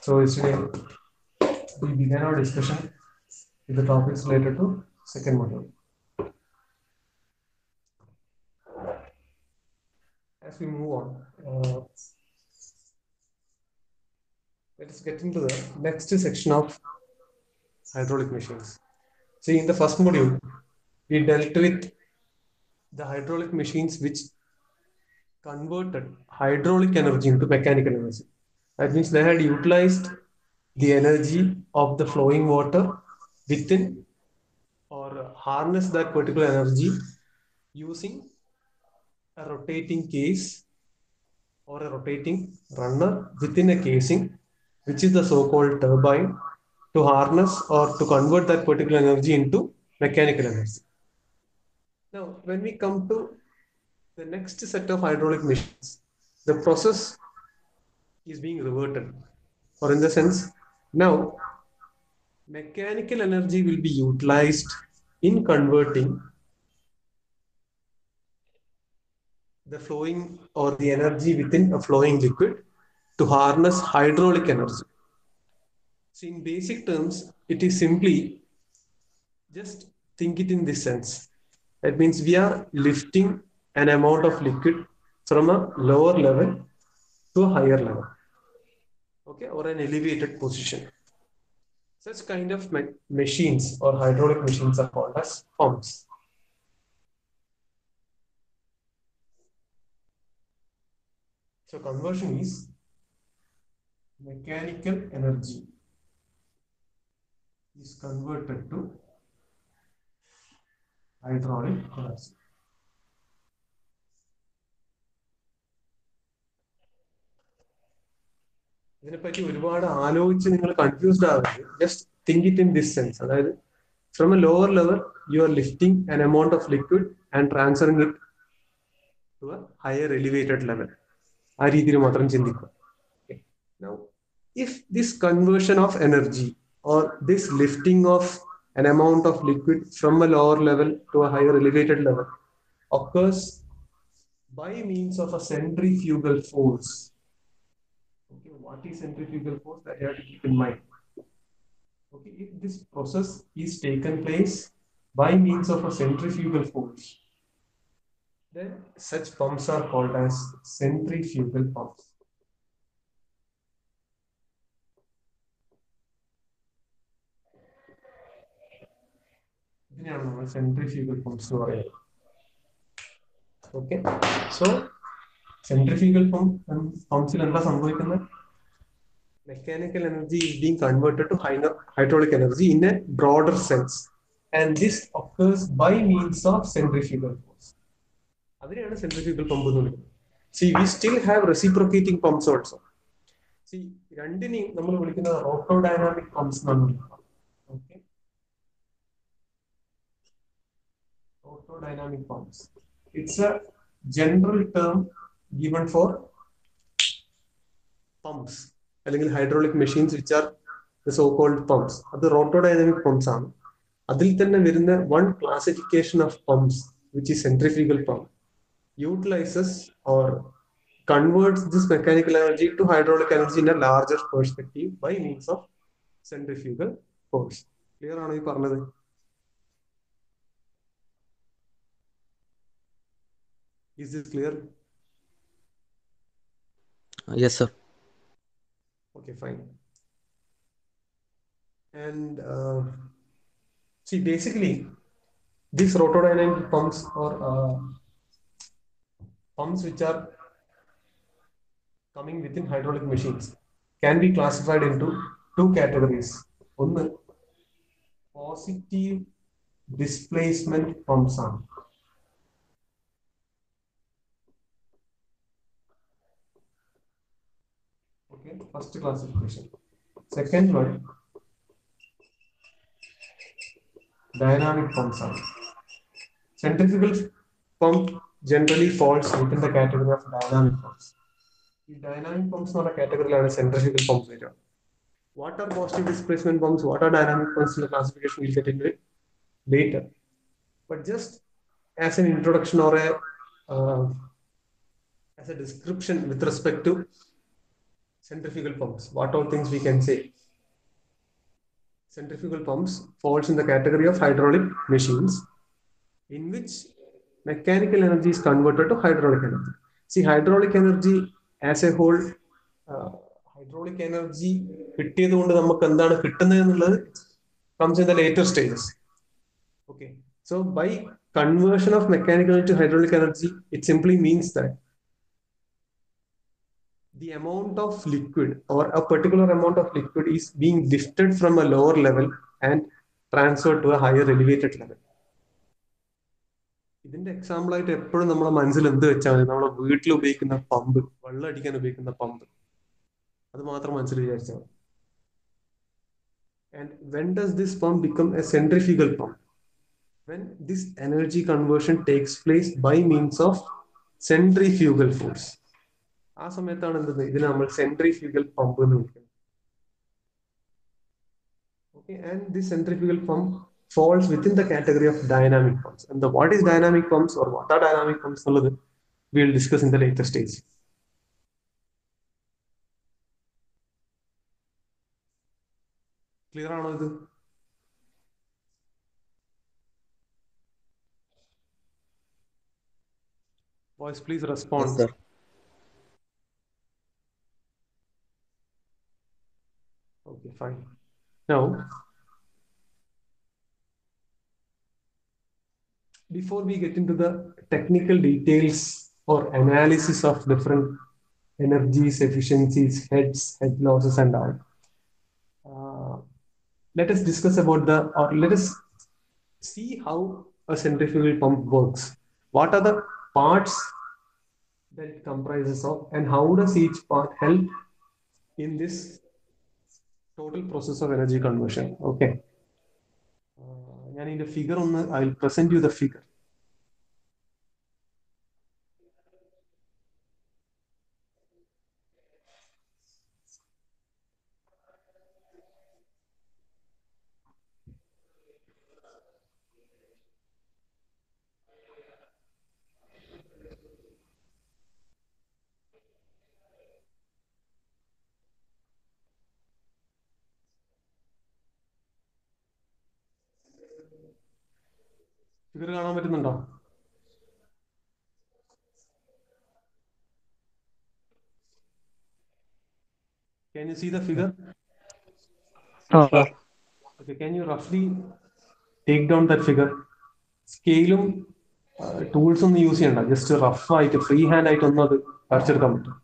So yesterday we began our discussion with the topics related to second module. As we move on, let us get into the next section of hydraulic machines. See, in the first module, we dealt with the hydraulic machines which converted hydraulic energy into mechanical energy. That means they had utilized the energy of the flowing water within or harness that particular energy using a rotating case or a rotating runner within a casing, which is the so-called turbine, to harness or to convert that particular energy into mechanical energy. Now, when we come to the next set of hydraulic machines, the process is being reverted, or in the sense, now mechanical energy will be utilized in converting the flowing or the energy within a flowing liquid to harness hydraulic energy. So in basic terms, it is simply just think it in this sense. That means we are lifting an amount of liquid from a lower level to a higher level, okay, or an elevated position. Such kind of machines or hydraulic machines are called as pumps. So conversion is mechanical energy is converted to hydraulic energy. ഇതിനെപ്പറ്റി ഒരുപാട് ആലോചിച്ച് നിങ്ങൾ confused ആവരുത്. Just think it in this sense. അതായത് from a lower level you are lifting an amount of liquid and transferring it to a higher elevated level. ആ രീതിയിൽ മാത്രം ചിന്തിക്കുക. Now, if this conversion of energy or this lifting of an amount of liquid from a lower level to a higher elevated level occurs by means of a centrifugal force. Okay, what is centrifugal force? That you have to keep in mind. Okay, if this process is taken place by means of a centrifugal force, then such pumps are called as centrifugal pumps. ഇതിനെയാണ് നമ്മൾ centrifugal pumps എന്ന് പറയുന്നത്. Okay, so centrifugal പമ്പ്സിൽ എന്താ സംഭവിക്കുന്നത്? Mechanical energy is being converted to hydraulic energy in a broader sense, and this occurs by means of centrifugal force. അതിനെയാണ് centrifugal pump എന്ന് വിളിക്കുന്നത്. See, we still have reciprocating pumps also. See, രണ്ടിനെയും നമ്മൾ വിളിക്കുന്നത് rotodynamic pumps എന്നാണ് വിളിക്കുന്നത്. Okay, rotodynamic pumps. It's a general term given for pumps, അല്ലെങ്കിൽ hydraulic machines which are the so-called pumps. അത് rotodynamic pumps ആണ്. അതിൽ തന്നെ വരുന്ന one classification of pumps, which is centrifugal pump, utilizes or converts this mechanical energy to hydraulic energy in a larger perspective by means of centrifugal force. Clear ആണോ ഈ പറഞ്ഞത്? Is this clear? Yes, sir. Okay, fine. And see, basically, these rotodynamic pumps or pumps which are coming within hydraulic machines can be classified into two categories. One, positive displacement pumps ആണ്. Okay, first classification. Second one, dynamic pumps are. Centrifugal pump generally falls within the category of dynamic pumps. The dynamic pumps are a category of centrifugal pumps. What are positive displacement pumps? What are dynamic pumps? In the classification, we'll get into it later. But just as an introduction or as a description with respect to centrifugal pumps. What all things we can say? Centrifugal pumps falls in the category of hydraulic machines in which mechanical energy is converted to hydraulic energy. See, hydraulic energy as a whole, hydraulic energy കിട്ടിയത് കൊണ്ട് നമുക്ക് എന്താണ് കിട്ടുന്നത് എന്നുള്ളത് comes in the later stages. Okay, so by conversion of mechanical to hydraulic energy, it simply means that the amount of liquid or a particular amount of liquid is being lifted from a lower level and transferred to a higher elevated level. ഇതിന്റെ example ആയിട്ട് എപ്പോഴും നമ്മുടെ മനസ്സിൽ എന്ത് വെച്ചാൽ മതി, നമ്മുടെ വീട്ടിൽ ഉപയോഗിക്കുന്ന പമ്പ്, വെള്ളം അടിക്കാൻ ഉപയോഗിക്കുന്ന പമ്പ്, അത് മാത്രം മനസ്സിൽ വിചാരിച്ചാൽ മതി. And when does this pump become a centrifugal pump? When this energy conversion takes place by means of centrifugal force. ആ സമയത്താണ് എന്ത് ഇതിനെ നമ്മൾ സെൻട്രിഫ്യൂഗൽ പമ്പ് എന്ന് വിളിക്കുന്നത്. Okay, and this centrifugal pump falls within the category of dynamic pumps. And what is dynamic pumps or what are dynamic pumps എന്നുള്ളത് we'll discuss in the later stage. Clear ആണോ ഇത്? Boys, please respond. Yes, sir. Okay, fine. Now, before we get into the technical details or analysis of different energies, efficiencies, heads, head losses, and all, let us discuss about or let us see how a centrifugal pump works. What are the parts that it comprises of, and how does each part help in this total process of energy conversion? Okay. ഞാൻ ഇതിന്റെ figure ഒന്ന് I will present you the figure. Figure കാണാൻ പറ്റുന്നുണ്ടോ? Can you see the figure? Okay, can you roughly take down that figure? സ്കെയിലും tools ഒന്നും use ചെയ്യണ്ട, just rough ആയിട്ട് free hand ആയിട്ട് ഒന്നും അത് വരച്ചെടുക്കാൻ പറ്റും.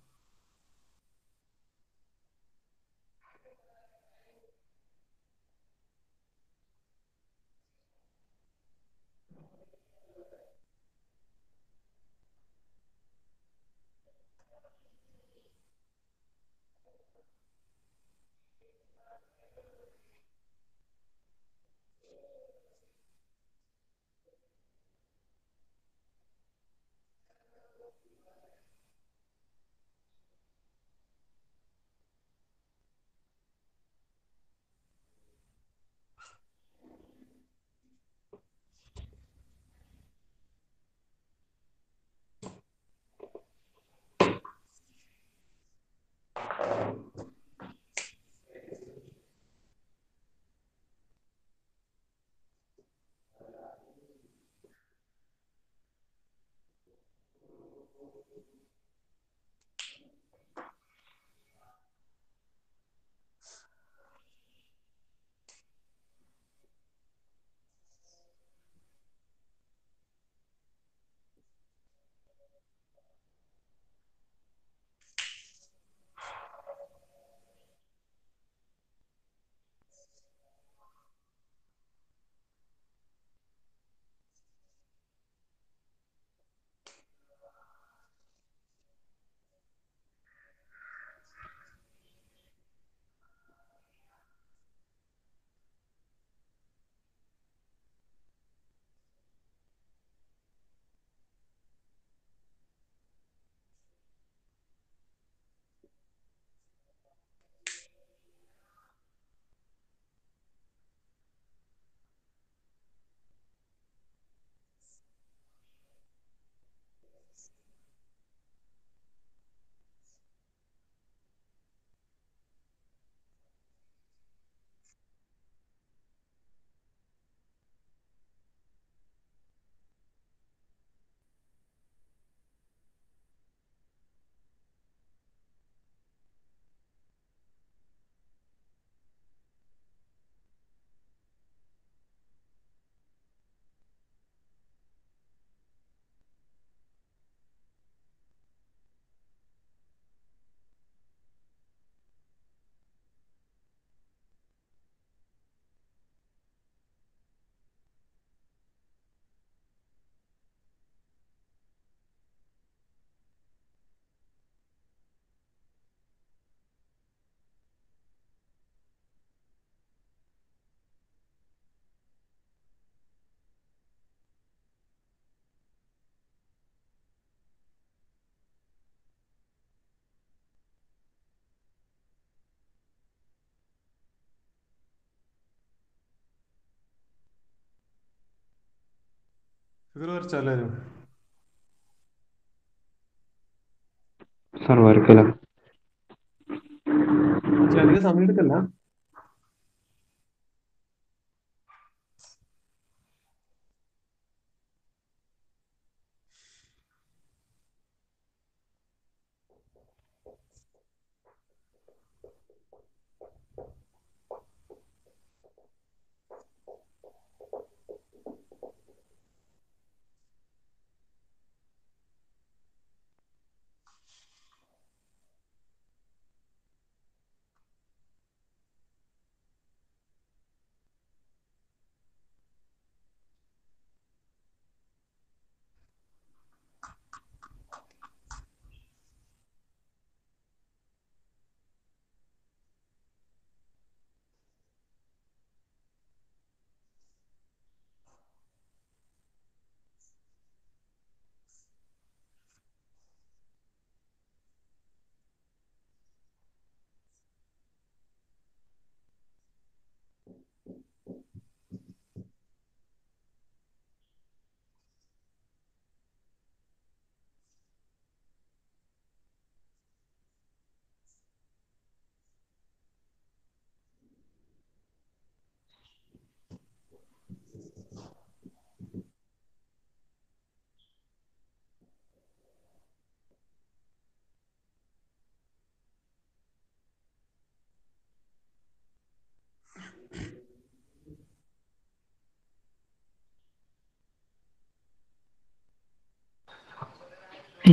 ഫിഗർ വരച്ചാലും സാർ വരക്കല അധികം സമയം എടുക്കല്ല.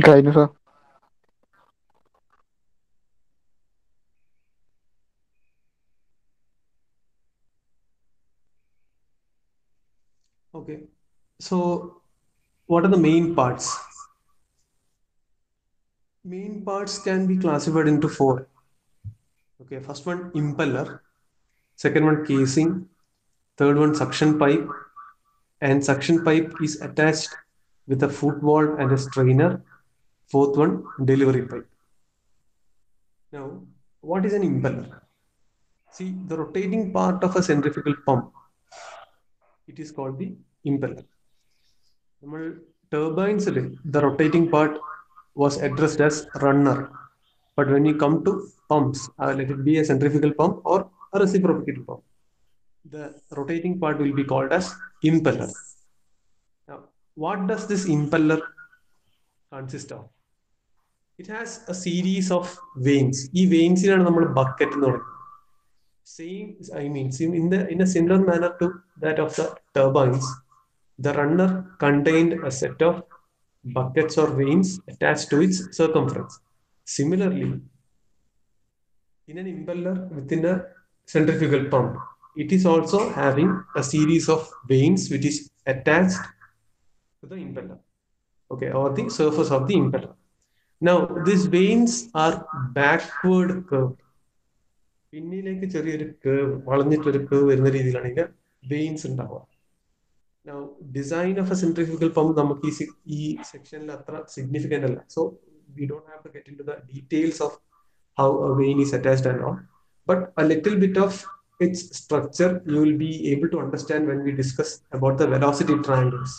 കഴിഞ്ഞു sir. Okay, so what are the main parts? Main parts can be classified into four. Okay, first one impeller, second one casing, third one suction pipe, and suction pipe is attached with a foot valve and a strainer. Fourth one, delivery pipe. Now, what is an impeller? See, the rotating part of a centrifugal pump, it is called the impeller. നമ്മൾ ടർബൈൻസിൽ the rotating part was addressed as runner, but when you come to pumps, let it be a centrifugal pump or a reciprocating pump, the rotating part will be called as impeller. Now, what does this impeller consist of? It has a series of vanes. ഈ വെയിൻസിനാണ് നമ്മൾ bucket എന്ന് പറയുന്നത്. Same, I mean, in a similar manner to that of the turbines, the runner contained a set of buckets or vanes attached to its circumference. Similarly, in an impeller within a centrifugal pump, it is also having a series of vanes which is attached to the impeller, okay, or the surface of the impeller. Now, these vanes are backward curved. പിന്നിലേക്ക് ചെറിയൊരു cave, വളഞ്ഞിട്ടൊരു cave വരുന്ന രീതിയിലാണ് ഇതിന്റെ veins ഉണ്ടാവുക. Now, design of a centrifugal pump നമുക്ക് ഈ സെക്ഷനിൽ അത്ര സിഗ്നിഫിക്കന്റ് അല്ല. So we don't have to get into the details of how a vane is attached and all. But a little bit of its structure you will be able to understand when we discuss about the velocity triangles.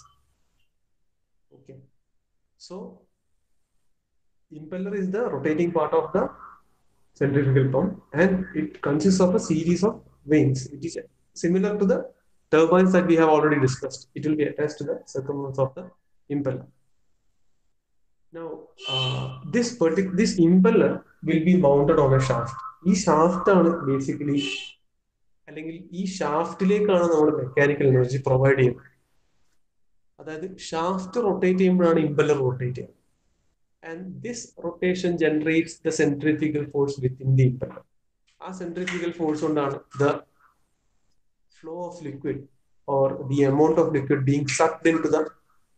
Okay. So impeller is the rotating part of the centrifugal pump, and it consists of a series of vanes. It is similar to the turbines that we have already discussed. It will be attached to the circumference of the impeller. Now, this impeller will be mounted on a shaft. ഈ shaft ആണ് basically, അല്ലെങ്കിൽ ഈ ഷാഫ്റ്റിലേക്കാണ് നമ്മൾ mechanical energy provide ചെയ്യുന്നത്. അതായത് shaft rotate ചെയ്യുമ്പോഴാണ് impeller rotate ചെയ്യുന്നത്. And this rotation generates the centrifugal force within the impeller. ആ centrifugal force കൊണ്ടാണ് the flow of liquid or the amount of liquid being sucked into the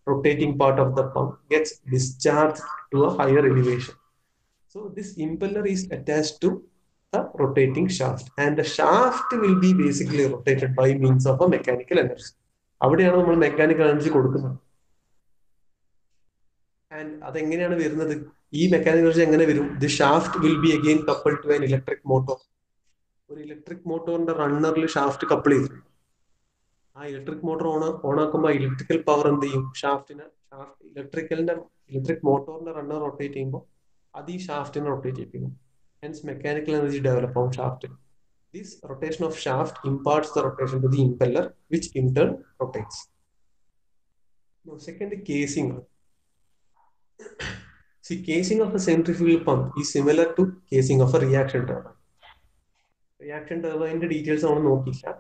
rotating part of the pump gets discharged to a higher elevation. So this impeller is attached to the rotating shaft, and the shaft will be basically rotated by means of a mechanical energy. അവിടെയാണ് നമ്മൾ mechanical energy കൊടുക്കുന്നത്. And അതെങ്ങനെയാണ് വരുന്നത്? ഈ mechanical energy എങ്ങനെ വരും? The shaft will be again coupled to an electric motor. ഒരു electric മോട്ടോറിന്റെ റണ്ണറിൽ ഷാഫ്റ്റ് കപ്പിൾ ചെയ്തിട്ടുണ്ട്. ആ ഇലക്ട്രിക് മോട്ടോർ ഓൺ ആക്കുമ്പോൾ ഇലക്ട്രിക്കൽ പവർ എന്ത് ചെയ്യും? ഇലക്ട്രിക് മോട്ടോറിന്റെ റണ്ണർ റൊട്ടേറ്റ് ചെയ്യുമ്പോൾ അത് ഈ ഷാഫ്റ്റിനെ റൊട്ടേറ്റ് ചെയ്യിപ്പിക്കും. ഹെൻസ് മെക്കാനിക്കൽ എനർജി ഡെവലപ്പ് ആവും ഷാഫ്റ്റിൽ. This rotation of shaft imparts the rotation to the impeller, which in turn rotates. Now, second, casing. See, casing of a centrifugal pump is similar to casing of a reaction turbine. Reaction turbine details ആണ് നോക്കില്ല.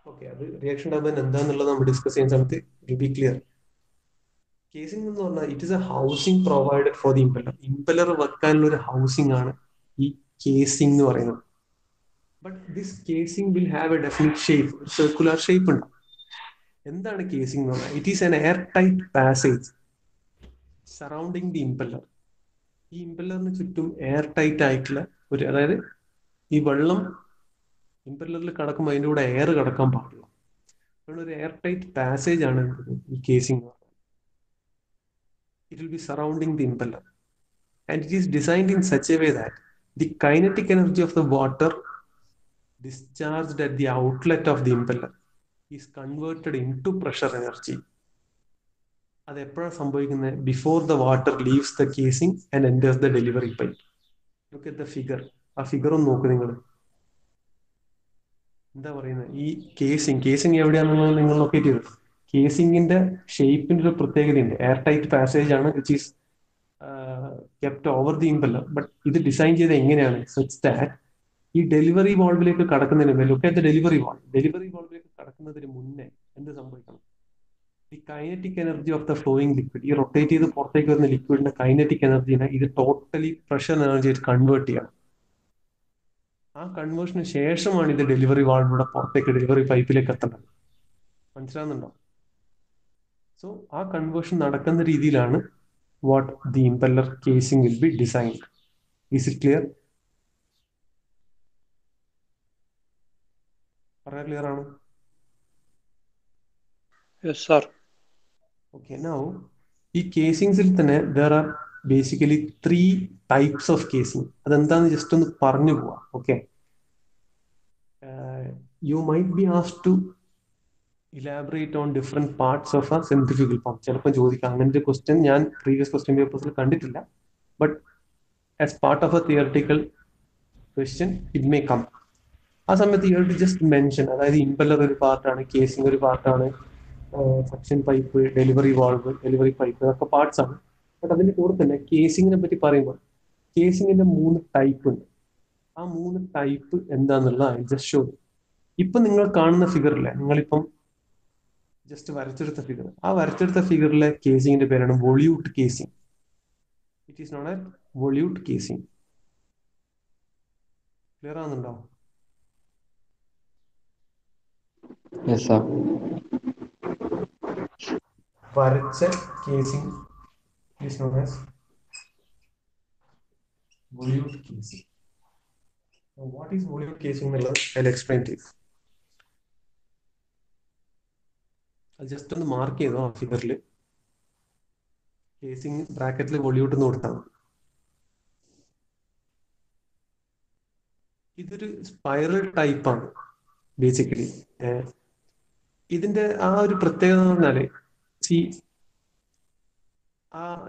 Okay, അത് reaction turbine എന്താന്നുള്ളത് നമ്മൾ discuss ചെയ്യുന്ന സമയത്ത് will be clear. Casing എന്ന് പറഞ്ഞാൽ it is A housing provided for the impeller. Impeller വെക്കാനുള്ള ഒരു ഹൗസിംഗ് ആണ് ഈ കേസിംഗ് എന്ന് പറയുന്നത്. But this casing will have A definite shape, circular shape ഉണ്ട്. എന്താണ് കേസിംഗ് എന്ന് പറഞ്ഞാൽ? It is N air tight passage surrounding the impeller. ഈ ഇംപെല്ലറിന് ചുറ്റും എയർ ടൈറ്റ് ആയിട്ടുള്ള ഒരു, അതായത് ഈ വെള്ളം ഇംപെല്ലറിൽ കിടക്കുമ്പോൾ അതിൻ്റെ കൂടെ എയർ കിടക്കാൻ പാടില്ല. ഒരു എയർ ടൈറ്റ് പാസേജ് ആണ് ഈ casing. It will be surrounding the impeller, and it is designed in such a way that the kinetic energy of the water discharged at the outlet of the impeller is converted into pressure energy. അത് എപ്പോഴാണ് സംഭവിക്കുന്നത്? Before the water leaves the casing and enters the delivery pipe. Look at the figure. ആ figure ഒന്ന് നോക്ക് നിങ്ങൾ. എന്താ പറയുന്നത്? ഈ കേസിംഗ് എവിടെയാണെന്നുള്ളത് നിങ്ങൾ ലൊക്കേറ്റ് ചെയ്തു. കേസിംഗിന്റെ ഷേപ്പിന്റെ ഒരു പ്രത്യേകതയുണ്ട്. എയർ ടൈറ്റ് പാസേജ് ആണ്, which is kept over the impeller. But ഇത് ഡിസൈൻ ചെയ്ത് എങ്ങനെയാണ്? സച്ച് ദാറ്റ് ഈ ഡെലിവറി വാൾവിലേക്ക് കടക്കുന്നതിന് മുന്നേ, ലുക്ക് അറ്റ് ദ ഡെലിവറി വാൾവിലേക്ക് കടക്കുന്നതിന് മുന്നേ എന്ത് സംഭവിക്കണം? ഈ kinetic energy of the flowing liquid, ഈ റൊട്ടേറ്റ് ചെയ്ത് പുറത്തേക്ക് വരുന്ന ലിക്വിഡിന്റെ കൈനറ്റിക് എനർജിനെ ഇത് ടോട്ടലി പ്രഷർ എനർജി ആയിട്ട് കൺവേർട്ട് ചെയ്യണം. ആ കൺവേർഷന് ശേഷമാണ് ഇത് ഡെലിവറി വാൾവിലൂടെ പുറത്തേക്ക് ഡെലിവറി പൈപ്പിലേക്ക് എത്തേണ്ടത്. മനസ്സിലാവുന്നുണ്ടോ? സോ ആ കൺവേർഷൻ നടക്കുന്ന രീതിയിലാണ് what the impeller casing will be designed. Is it clear? പറയാൻ ക്ലിയർ ആണോ? Yes, sir. ഓക്കെ, നൗ ഈ കേസിംഗ്സിൽ തന്നെ there are basically 3 types of casing. അതെന്താന്ന് ജസ്റ്റ് ഒന്ന് പറഞ്ഞു പോവാം. Okay, you might be asked to elaborate on different parts of a centrifugal pump. ചിലപ്പോൾ ചോദിക്കാം. അങ്ങനത്തെ ക്വസ്റ്റ്യൻ ഞാൻ പ്രീവിയസ് ക്വസ്റ്റ്യൻ പേപ്പേഴ്സിൽ കണ്ടിട്ടില്ല. But as part of a theoretical question it may come. ആ സമയത്ത് you have to just mention, അതായത് impeller ഒരു പാർട്ടാണ്, കേസിംഗ് ഒരു പാർട്ടാണ്, suction pipe, delivery valve, delivery pipe, അതൊക്കെ പാർട്സ് ആണ്. ബട്ട് അതിന്റെ കൂടെ തന്നെ കേസിങ്ങിനെ പറ്റി പറയുമ്പോൾ കേസിങ്ങിന്റെ 3 ടൈപ്പ് ഉണ്ട്. ആ 3 ടൈപ്പ് എന്താന്നുള്ളത് ഐ ജസ്റ്റ് ഷോ. ഇപ്പൊ നിങ്ങൾ കാണുന്ന ഫിഗറിലെ, നിങ്ങളിപ്പം ജസ്റ്റ് വരച്ചെടുത്ത ഫിഗർ, ആ വരച്ചെടുത്ത ഫിഗറിലെ കേസിങ്ങിന്റെ പേരാണ് volute casing. It is known as volute casing. Clear ആവുന്നുണ്ടോ? Yes, sir. വരച്ച casing is known as volute casing. What is volute casing എന്നുള്ളത് I will explain to you. അത് ജസ്റ്റ് ഒന്ന് മാർക്ക് ചെയ്തോ ആ ഫിഗറിൽ. കേസിംഗ് ബ്രാക്കറ്റിൽ വോള്യൂട്ട് എന്ന് കൊടുത്താൽ മതി. ഇതൊരു സ്പൈറൽ ടൈപ്പാണ് ബേസിക്കലി. ഇതിന്റെ ആ ഒരു പ്രത്യേകത എന്ന് പറഞ്ഞാല്,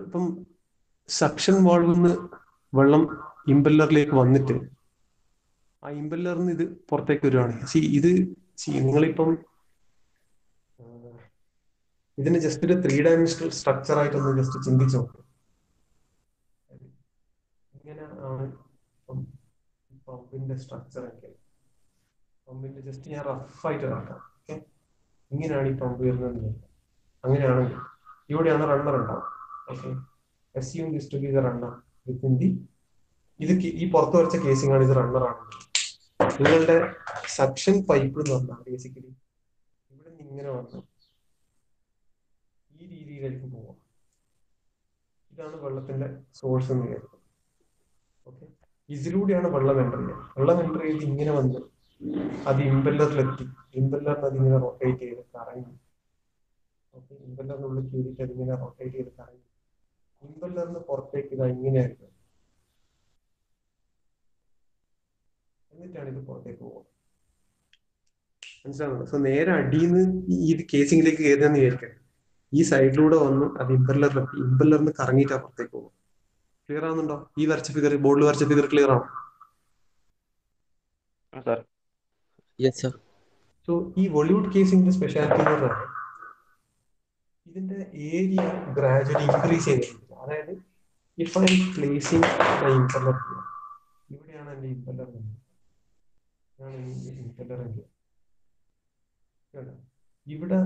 ഇപ്പം സക്ഷൻ വാൾവിൽ നിന്ന് വെള്ളം ഇംപെല്ലറിലേക്ക് വന്നിട്ട് ആ ഇംപെല്ലറിൽ നിന്ന് ഇത് പുറത്തേക്ക് വരുവാണ്. നിങ്ങളിപ്പം ഇതിന് ജസ്റ്റ് ഒരു 3 ഡയമെൻഷണൽ സ്ട്രക്ചർ ആയിട്ടൊന്ന് ജസ്റ്റ് ചിന്തിച്ചു നോക്കും. ഇങ്ങനെ ആണ് പമ്പിന്റെ സ്ട്രക്ചർ ഒക്കെ. പമ്പിന്റെ ജസ്റ്റ് ഞാൻ റഫായിട്ട് ഇതാക്കാം. ഓക്കെ, ഇങ്ങനെയാണ് ഈ പമ്പ് വരുന്നത്. അങ്ങനെയാണെങ്കിൽ ഇവിടെയാണ് റണ്ണർ ഉണ്ടാവും. Okay, assume this to be the runner within the, ഇത് ഈ പുറത്ത് വരച്ച കേസിംഗ് ആണ്, ഇത് റണ്ണർ ആണ്. നിങ്ങളുടെ സക്ഷൻ പൈപ്പ് എന്ന് പറഞ്ഞാൽ ബേസിക്കലി ഇവിടെ നിന്ന് ഇങ്ങനെ വന്നു ഈ രീതിയിലേക്ക് പോവാം. ഇതാണ് വെള്ളത്തിന്റെ സോഴ്സ് എന്ന് വിചാരിക്കും. ഓക്കെ, ഇതിലൂടെയാണ് വെള്ളം എൻ്റർ ചെയ്യുക. വെള്ളം എൻ്റർ ചെയ്ത് ഇങ്ങനെ വന്ന് അത് ഇംപെല്ലറിലെത്തി. ഇംപെല്ലറിന് അതിങ്ങനെ റൊട്ടേറ്റ് ചെയ്ത് കറങ്ങി. ഓക്കെ, ഇംപെല്ലറിനുള്ളിൽ കയറിയിട്ട് അതിങ്ങനെ റൊട്ടേറ്റ് ചെയ്ത് കറങ്ങി ഇംപെല്ലറിന് പുറത്തേക്ക് ഇത് ഇങ്ങനെയായിരിക്കും. എന്നിട്ടാണ് ഇത് പുറത്തേക്ക് പോകുന്നത്. മനസ്സിലാവുന്നുണ്ടോ? സോ നേരെ അടിയിൽ നിന്ന് ഈ കേസിംഗിലേക്ക് കയറുകയെന്ന് വിചാരിക്കാം. ഈ സൈഡിലൂടെ വന്ന് അത് ഇമ്പല്ലറിലെത്തി, ഇമ്പല്ലറിന് കറങ്ങിയിട്ട് അപ്പുറത്തേക്ക് പോകും. ക്ലിയർ ആവുന്നുണ്ടോ? ഈ വരച്ച ഫിഗർ, ബോർഡിൽ വരച്ച ഫിഗർ ക്ലിയർ ആണോ? Sir. Yes, sir. സോ ഈ വോളിവുഡ് കേസിംഗിന്റെ സ്പെഷ്യാലിറ്റി എന്ന് പറഞ്ഞാൽ ഇതിന്റെ ഏരിയ ഗ്രാജുവലി ഇൻക്രീസ് ചെയ്യുന്നുണ്ട്. അതായത് if I M placing my impeller, ഇവിടെയാണ് എന്റെ ഇമ്പല്ലർ, ഇതാണ് ഇമ്പല്ലർ എങ്കിൽ ഇവിടെ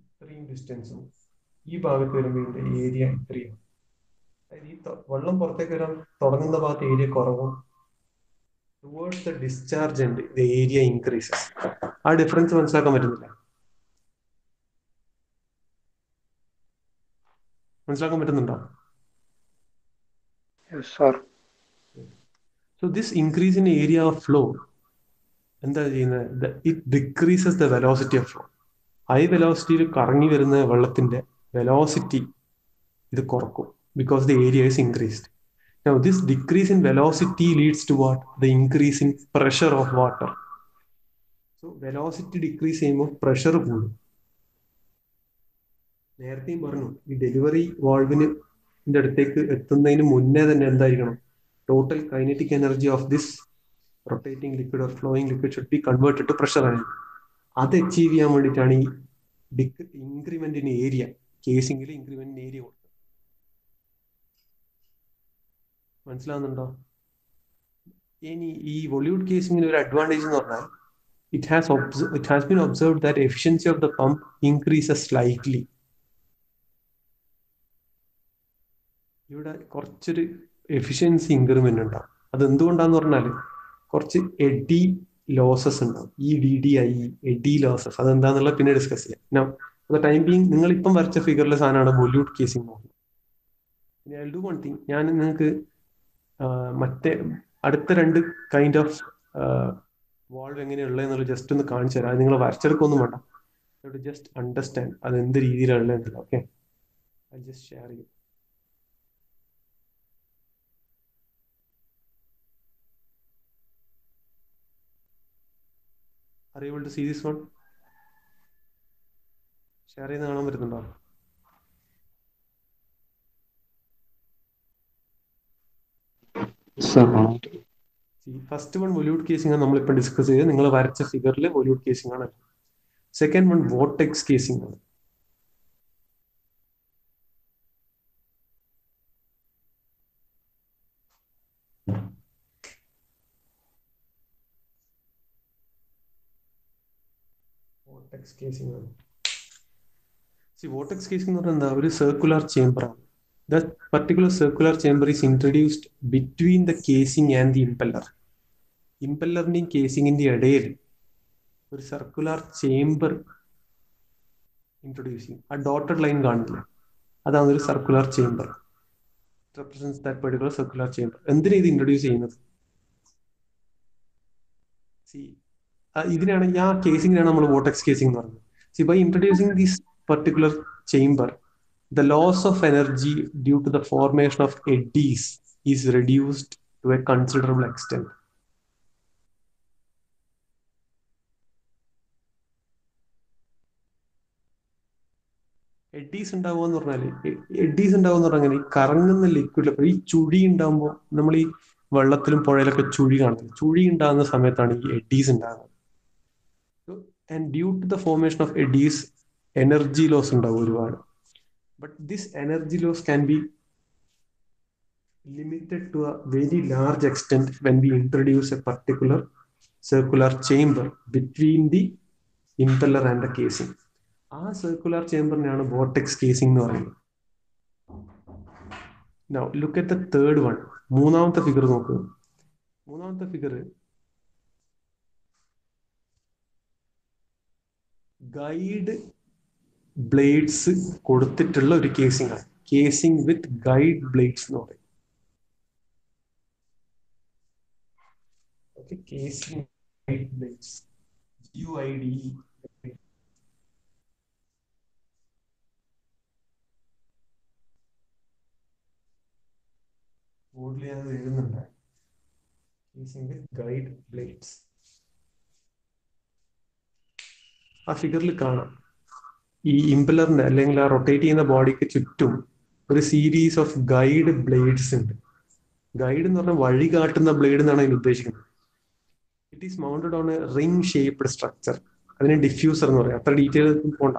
ഇത്രയും ഡിസ്റ്റൻസും ഈ ഭാഗത്ത് വരുമ്പോൾ ഇതിന്റെ ഏരിയ ഇത്രയും. അതായത് ഈ വെള്ളം പുറത്തേക്ക് വരാൻ തുടങ്ങുന്ന ഭാഗത്ത് ഏരിയ കുറവും, ടുവേർഡ്സ് ദ ഡിസ്ചാർജ് ഉണ്ട് ദ ഏരിയ ഇൻക്രീസസ്. ആ ഡിഫറൻസ് മനസ്സിലാക്കാൻ പറ്റുന്നില്ല? മനസ്സിലാക്കാൻ പറ്റുന്നുണ്ടോ? Yes, sir. So this increase in area of flow എന്താ ചെയ്യുന്നത്? It decreases the velocity of flow. High വെലോസിറ്റിയിൽ കറങ്ങി വരുന്ന വെള്ളത്തിന്റെ വെലോസിറ്റി ഇത് കുറക്കും, because the area is increased. Now, this decrease in velocity leads to what? The increase in pressure of water. So, velocity decrease ചെയ്യുമ്പോൾ pressure കൂടും. നേരത്തെയും പറഞ്ഞു, ഈ ഡെലിവറി വാൾവിന് അടുത്തേക്ക് എത്തുന്നതിന് മുന്നേ തന്നെ എന്തായിരിക്കണം? Total kinetic energy of this rotating liquid or flowing liquid should be converted to pressure energy. അത് അച്ചീവ് ചെയ്യാൻ വേണ്ടിയിട്ടാണ് ഈ ഇൻക്രിമെന്റ് ഇൻ ഏരിയ, കേസിംഗിൽ ഇൻക്രിമെന്റ് ഇൻ ഏരിയ കൊടുത്തത്. മനസ്സിലാവുന്നുണ്ടോ? ഇനി ഈ വോളിവുഡ് കേസിംഗിന് ഒരു അഡ്വാൻറ്റേജ് എന്ന് പറഞ്ഞാൽ it has been observed that efficiency of the pump increases slightly. ഇവിടെ കുറച്ചൊരു എഫിഷ്യൻസി ഇൻക്രിമെന്റ് ഉണ്ടാവും. അത് എന്തുകൊണ്ടാന്ന് പറഞ്ഞാൽ കുറച്ച് എഡി ലോസസ് ഉണ്ടാവും. EDDI, എഡി ലോസസ്, അതെന്താന്നുള്ള പിന്നെ ഡിസ്കസ് ചെയ്യാം. ടൈം ബീങ് നിങ്ങൾ ഇപ്പം വരച്ച ഫിഗറിലെ സാധനമാണ് വോളിവുഡ് കേസിംഗ് നോക്കുന്നത്. I will do one thing, ഞാൻ നിങ്ങൾക്ക് മറ്റേ അടുത്ത രണ്ട് കൈൻഡ് ഓഫ് വാൾവ് എങ്ങനെയുള്ളതെന്നുള്ള ജസ്റ്റ് ഒന്ന് കാണിച്ചു തരാം. അത് നിങ്ങൾ വരച്ചെടുക്കൊന്നും വേണ്ട, ജസ്റ്റ് അണ്ടർസ്റ്റാൻഡ് അത് എന്ത് രീതിയിലുള്ളത്. ഓക്കെ, ഐ ജസ്റ്റ് ഷെയർ ചെയ്യും. Are you able to see this one? Share ചെയ്യുന്ന കാണാൻ പറ്റുന്നുണ്ടോ? ഫസ്റ്റ് വൺ വോളിവുഡ് കേസിംഗ് ആണ് നമ്മളിപ്പോൾ ഡിസ്കസ് ചെയ്ത്. നിങ്ങൾ വരച്ച ഫിഗറിൽ വോളിവുഡ് കേസിംഗ് ആണ്. സെക്കൻഡ് വൺ വോർട്ടെക്സ് കേസിംഗ് ആണ്. വോർട്ടെക്സ് കേസിംഗ് ആണ്. വോർട്ടെക്സ് കേസിംഗ് എന്ന് പറഞ്ഞാൽ എന്താ? ഒരു സർക്കുലർ ചേംബർ ആണ്. The particular circular chamber is introduced between the casing and the impeller. ഇമ്പല്ലറിന്റെയും കേസിംഗിന്റെയും ഇടയിൽ ഒരു സർക്കുലർ ചേംബർ ഇൻട്രൊഡ്യൂസ് ചെയ്യും. ആ ഡോട്ടഡ് ലൈൻ കാണില്ല, അതാണ് ഒരു circular chamber. Represents that particular circular chamber. എന്തിനാണ് ഇത് ഇൻട്രൊഡ്യൂസ് ചെയ്യുന്നത്? ഇതിനാണെങ്കിൽ ആ കേസിംഗിനാണ് നമ്മൾ വോർട്ടെക്സ് കേസിംഗ് എന്ന് പറയുന്നത്. by introducing this particular chamber, the loss of energy due to the formation of eddies is reduced to a considerable extent. Eddy's ഉണ്ടാവുക എന്ന് പറഞ്ഞാൽ ഈ കറങ്ങുന്ന ലിക്വിഡ്, ഈ ചുഴി ഉണ്ടാകുമ്പോൾ നമ്മൾ ഈ വെള്ളത്തിലും പുഴയിലൊക്കെ ചുഴി കാണുന്നത്, ചുഴി ഉണ്ടാകുന്ന സമയത്താണ് ഈ എഡീസ് ഉണ്ടാകുന്നത്. And due to the formation of eddies energy loss ഉണ്ടാവും ഒരുപാട്. But this energy loss can be limited to a very large extent when we introduce a particular circular chamber between the impeller and the casing. ആ circular ചേംബറിനെയാണ് vortex casing എന്ന് പറയുന്നത്. Now look at the third one. മൂന്നാമത്തെ figure നോക്കുക. മൂന്നാമത്തെ figure guide blades കൊടുത്തിട്ടുള്ള ഒരു casing ആണ്. Casing with guide blades എന്ന് പറയും. Casing guide blades, GUID. ബോർഡിൽ ഞാൻ എഴുതുന്നുണ്ട്. Casing with guide blades. ആ ഫിഗറിൽ കാണാം ഈ ഇംപെല്ലറിന്റെ അല്ലെങ്കിൽ ആ റൊട്ടേറ്റ് ചെയ്യുന്ന ബോഡിക്ക് ചുറ്റും ഒരു സീരീസ് ഓഫ് ഗൈഡ് ബ്ലേഡ്സ് ഉണ്ട്. ഗൈഡ് എന്ന് പറഞ്ഞാൽ വഴി കാട്ടുന്ന ബ്ലേഡ് എന്നാണ് അതിന് ഉദ്ദേശിക്കുന്നത്. It is mounted on A ring shaped structure. അതിന് ഡിഫ്യൂസർ എന്ന് പറയാം. അത്ര ഡീറ്റെയിൽ പോണ്ട.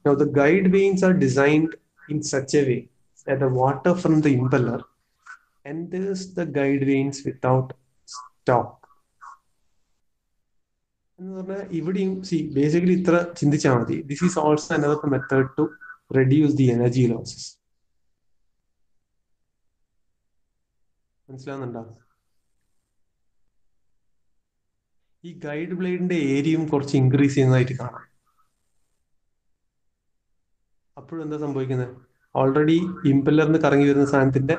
Now the guide vanes are designed in such a way that the water from the impeller enters the guide vanes without stop. എന്ന് പറഞ്ഞാൽ ഇവിടെയും basically ഇത്ര ചിന്തിച്ചാൽ മതി. This is also another method to reduce the energy losses. മനസ്സിലാവുന്നുണ്ടോ? ഈ guide ബ്ലേഡിന്റെ ഏരിയയും കുറച്ച് ഇൻക്രീസ് ചെയ്യുന്നതായിട്ട് കാണാം. അപ്പോഴും എന്താ സംഭവിക്കുന്നത്? ഓൾറെഡി ഇംപെല്ലറിന് കറങ്ങി വരുന്ന സാധനത്തിന്റെ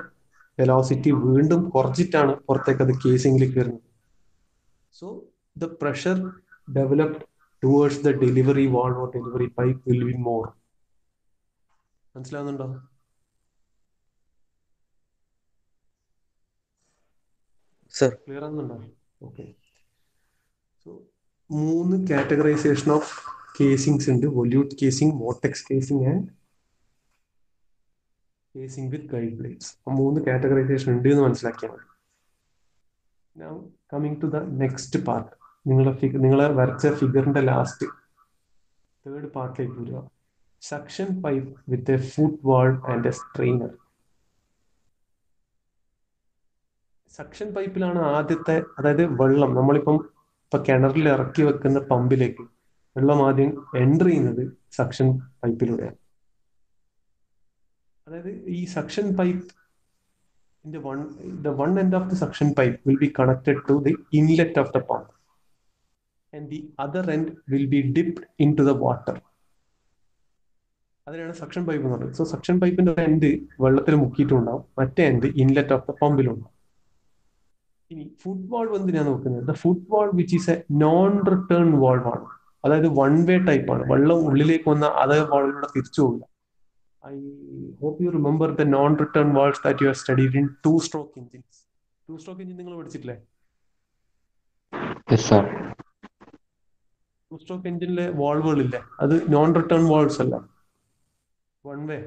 വെലോസിറ്റി വീണ്ടും കുറച്ചിട്ടാണ് പുറത്തേക്ക് അത് കേസിംഗിലേക്ക് വരുന്നത്. So the pressure developed towards the delivery valve or delivery pipe will be more. മനസ്സിലാവുന്നുണ്ടോ? സർ ക്ലിയർ ആവുന്നുണ്ടോ? Okay. So 3 categorization of casings ഉണ്ട്. Volute casing, vortex casing and casing with guide blades. 3 categorization ഉണ്ട് എന്ന് മനസ്സിലാക്കിയാൽ മതി. Now coming to the next part. നിങ്ങളെ വരച്ച ഫിഗറിന്റെ last third പാർട്ടിലേക്ക് വരിക. Suction pipe with a foot valve and a strainer. Suction പൈപ്പിലാണ് ആദ്യത്തെ, അതായത് വെള്ളം നമ്മളിപ്പം കിണറിൽ ഇറക്കി വെക്കുന്ന പമ്പിലേക്ക് വെള്ളം ആദ്യം എൻറ്റർ ചെയ്യുന്നത് സക്ഷൻ പൈപ്പിലൂടെയാണ്. അതായത് ഈ suction pipe the one end of the suction pipe will be connected to the inlet of the pump and the other end will be dipped into the water. അതിനാണ് സക്ഷൻ പൈപ്പ് എന്ന് പറയുന്നത്. So suction പൈപ്പിന്റെ end വെള്ളത്തിൽ മുക്കിയിട്ടുണ്ടാവും, മറ്റേ end inlet of the പമ്പിലുണ്ടാവും. ഇനി foot valve എന്തിനാണ് നോക്കുന്നത്? The foot valve which is a non return valve ആണ്. അതായത് വൺ വേ ടൈപ്പ് ആണ്. വെള്ളം ഉള്ളിലേക്ക് വന്ന അതേ വാൾവിലൂടെ തിരിച്ചു പോകില്ല. I hope you remember the non-return valves that you have studied in two-stroke engines. Two-stroke engine നിങ്ങൾ പഠിച്ചിട്ടില്ലേ? Yes, sir. Two-stroke എഞ്ചിനിലെ വാൾവുകളില്ലേ, അത് നോൺ റിട്ടേൺ വാൾവ്സ് അല്ല, one way.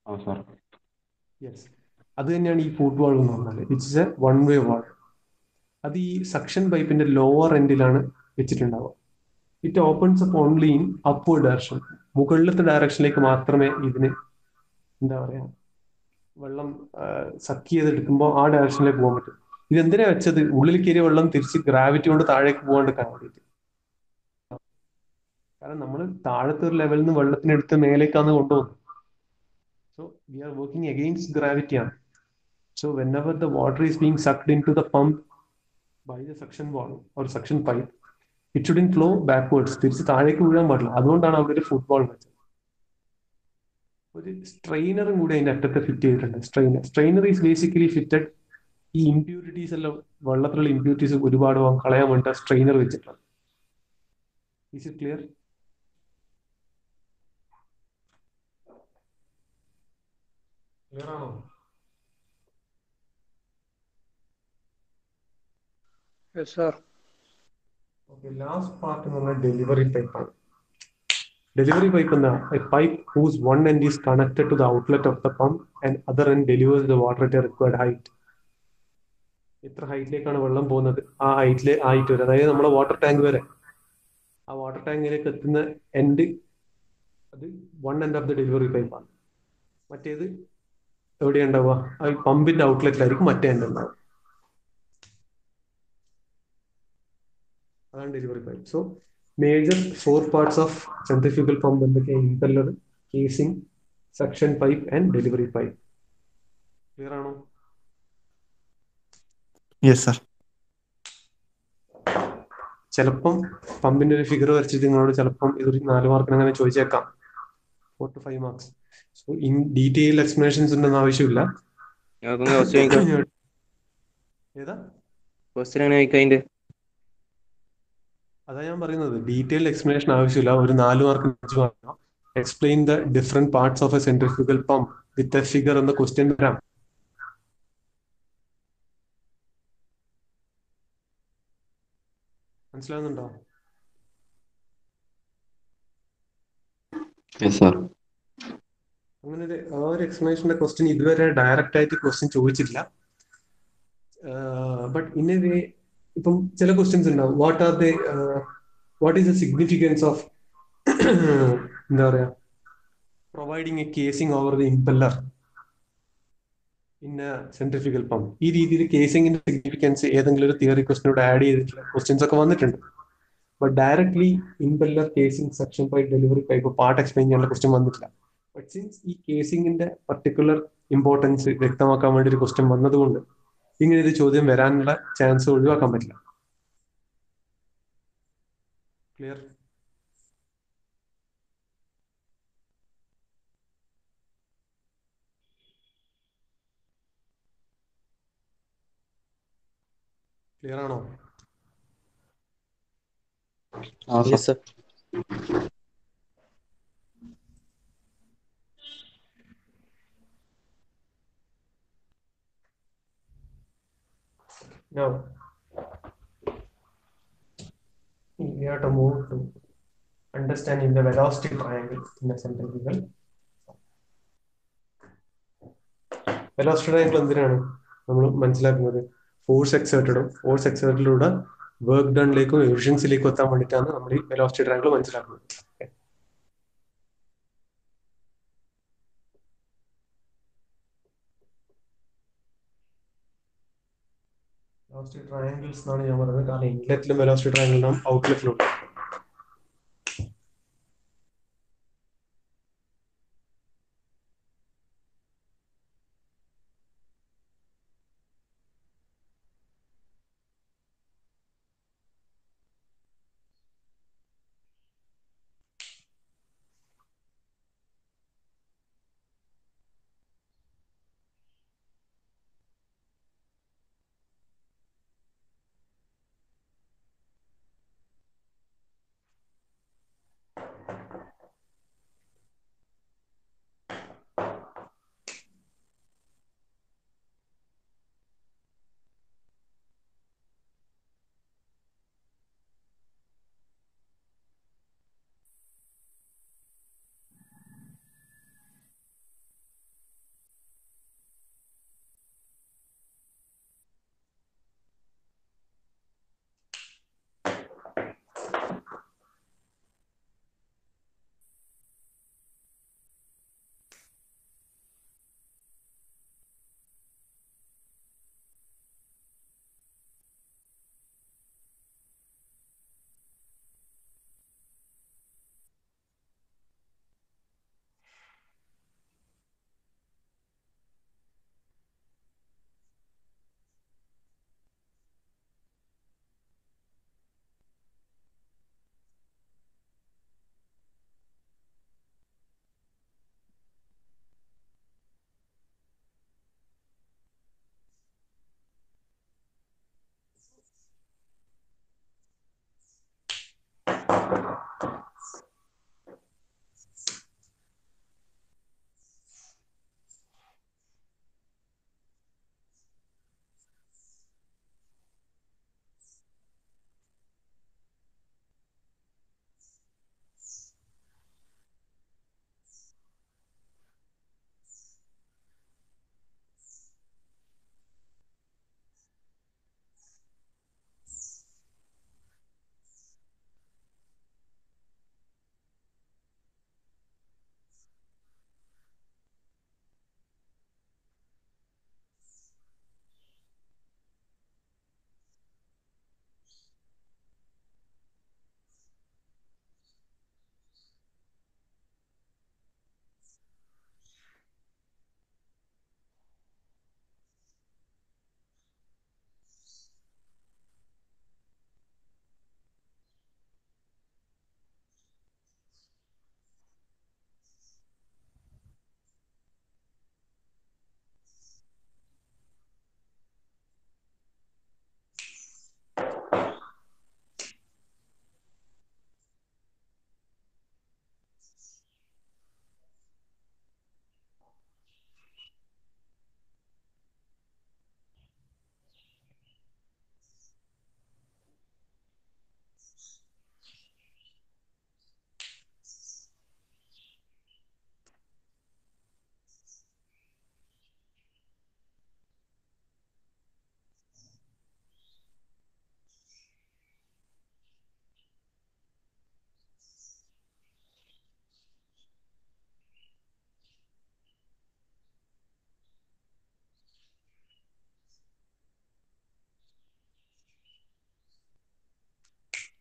Oh, sir. Yes, അത് തന്നെയാണ് ഈ ഫുട് വാൾവ് എന്ന് പറഞ്ഞാൽ. It's a one way valve. അത് ഈ സക്ഷൻ പൈപ്പിന്റെ ലോവർ എൻഡിലാണ് വെച്ചിട്ടുണ്ടാവുക. It opens up only in upward direction. മുകളിലത്തെ ഡയറക്ഷനിലേക്ക് മാത്രമേ ഇതിന് എന്താ പറയാ വെള്ളം സക്ക് ചെയ്തെടുക്കുമ്പോൾ ആ ഡയറക്ഷനിലേക്ക് പോകാൻ പറ്റും. ഇതെന്തിനാ വെച്ചത്? ഉള്ളിൽ കയറിയ വെള്ളം തിരിച്ച് ഗ്രാവിറ്റി കൊണ്ട് താഴേക്ക് പോകാണ്ടിരിക്കാൻ വേണ്ടിയിട്ട്. കാരണം നമ്മൾ താഴത്തെ ഒരു ലെവലിൽ നിന്ന് വെള്ളത്തിനെടുത്ത് മേലേക്കാണ് കൊണ്ടുപോകുന്നത്. So we are working against gravity ആണ്. So whenever the water is being sucked into the pump by the suction valve or suction pipe, it shouldn't flow backwards. തിരിച്ച് താഴേക്ക് വീഴാൻ പാടില്ല. അതുകൊണ്ടാണ് അവിടെ ഒരു ഫുട് വാൾവ് വെച്ചത്. ഒരു സ്ട്രെയിനറും കൂടി അതിന്റെ അറ്റത്ത് ഫിറ്റ് ചെയ്തിട്ടുണ്ട്. സ്ട്രെയിനർ ഈസ് ബേസിക്കലി ഫിറ്റഡ് ഈ ഇംപ്യൂരിറ്റീസ് എല്ലാം, വെള്ളത്തിലുള്ള ഇംപ്യൂരിറ്റീസ് ഒരുപാട് കളയാൻ വേണ്ടി സ്ട്രെയിനർ വെച്ചിട്ടാണ്. Is it clear? ക്ലിയർ ആണോ? Yes, sir. Okay, last part എന്ന് പറഞ്ഞാൽ ഡെലിവറി പൈപ്പ് ആണ്. ഡെലിവറി പൈപ്പ് എന്താ? A pipe whose one end is connected to the outlet of the pump and other end delivers the water at a required height. എത്ര ഹൈറ്റിലേക്കാണ് വെള്ളം പോകുന്നത് ആ ഹൈറ്റിൽ ആയിട്ട് വരും. അതായത് നമ്മുടെ വാട്ടർ ടാങ്ക് വരെ, ആ വാട്ടർ ടാങ്കിലേക്ക് എത്തുന്ന എൻഡ്, അത് one end of the delivery പൈപ്പാണ്. മറ്റേത് എവിടെയാണ് ഉണ്ടാവുക? ആ പമ്പിന്റെ ഔട്ട്ലെറ്റിലായിരിക്കും മറ്റേ എൻഡ് ഉണ്ടാവുക. അതാണ് delivery pipe. So major 4 parts of centrifugal pump എന്തൊക്കെ? Impeller, casing, suction pipe and delivery pipe. Clear ആണോ? Yes, sir. ചിലപ്പം പമ്പിന്റെ ഒരു ഫിഗർ വരച്ചിട്ട് നിങ്ങളോട് ചിലപ്പം ഇതൊരു 4 മാർക്കിന് അങ്ങനെ ചോദിച്ചേക്കാം, 4 to 5 marks. So in detail explanations ഉണ്ടെന്ന് ആവശ്യമില്ല. ഏതാ അതാ ഞാൻ പറയുന്നത്, ഡീറ്റെയിൽ എക്സ്പ്ലനേഷൻ ആവശ്യമില്ല. ഒരു 4 mark explain the different parts of A centrifugal pump with a figure എന്ന ക്വസ്റ്റ്യൻ വരാം. മനസ്സിലാവുന്നുണ്ടോ? Yes, sir. അങ്ങനെ ഒരു എക്സ്പ്ലനേഷന്റെ ക്വസ്റ്റ്യൻ ഇതുവരെ ഡയറക്റ്റ് ആയിട്ട് ക്വസ്റ്റ്യൻ ചോദിച്ചിട്ടില്ല. ബട്ട് ഇൻ എ വേ ഇപ്പം ചില ക്വസ്റ്റ്യൻസ് ഉണ്ടാവും. What is the significance of എന്താ പറയാ providing A casing over the impeller in centrifugal pump. ഈ രീതിയിൽ കേസിംഗിന്റെ സിഗ്നിഫിക്കൻസ് ഏതെങ്കിലും ഒരു തിയറി ക്വസ്റ്റിനോട് ആഡ് ചെയ്തിട്ടുള്ള ക്വസ്റ്റ്യൻസ് ഒക്കെ വന്നിട്ടുണ്ട്. But directly impeller casing section pipe delivery pipe part explain ചെയ്യാനുള്ള ക്വസ്റ്റ്യൻ വന്നിട്ടില്ല. ബട്ട് സിൻസ് ഈ കേസിംഗിന്റെ പർട്ടിക്കുലർ ഇമ്പോർട്ടൻസ് വ്യക്തമാക്കാൻ വേണ്ടി ഒരു ക്വസ്റ്റ്യൻ വന്നതുകൊണ്ട് ഇങ്ങനെ ഒരു ചോദ്യം വരാനുള്ള ചാൻസ് ഒഴിവാക്കാൻ പറ്റില്ല. ക്ലിയർ? ക്ലിയർ ആണോ? Yes, sir. sir. Now we have to move to understanding the velocity triangle in a centrifugal. Velocity triangle എന്തിനാണ് നമ്മൾ മനസ്സിലാക്കുന്നത്? ഫോഴ്സ് എക്സേർട്ടിലൂടെ വർക്ക് ഡണിലേക്കും എഫിഷ്യൻസിലേക്കും എത്താൻ വേണ്ടിയിട്ടാണ് നമ്മൾ ഈ വെലോസിറ്റി ട്രയാങ്കിൾ മനസ്സിലാക്കുന്നത്. വെലോസിറ്റി ട്രയാങ്കിൾസ് എന്നാണ് ഞാൻ പറയുന്നത്, കാരണം ഇൻലെറ്റിലും വെലോസിറ്റി ട്രയാങ്കിൾ ഉണ്ടാവും, ഔട്ട്ലെറ്റിലും.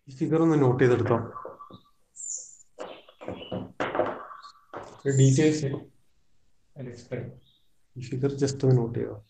ഈ ഫിഗർ ഒന്ന് നോട്ട് ചെയ്തെടുത്തോ. Details explain. ഈ ഫിഗർ ജസ്റ്റ് ഒന്ന് നോട്ട് ചെയ്യുക.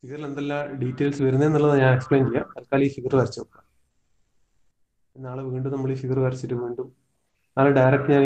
ഫിഗറിൽ എന്തെല്ലാം ഡീറ്റെയിൽസ് വരുന്നതെന്നുള്ളത് ഞാൻ എക്സ്പ്ലെയിൻ ചെയ്യാം. തൽക്കാലം ഈ ഫിഗർ വരച്ചു നോക്കാം. നാളെ വീണ്ടും നമ്മൾ ഈ ഫിഗർ വരച്ചിട്ട് വീണ്ടും നാളെ ഡയറക്റ്റ് ഞാൻ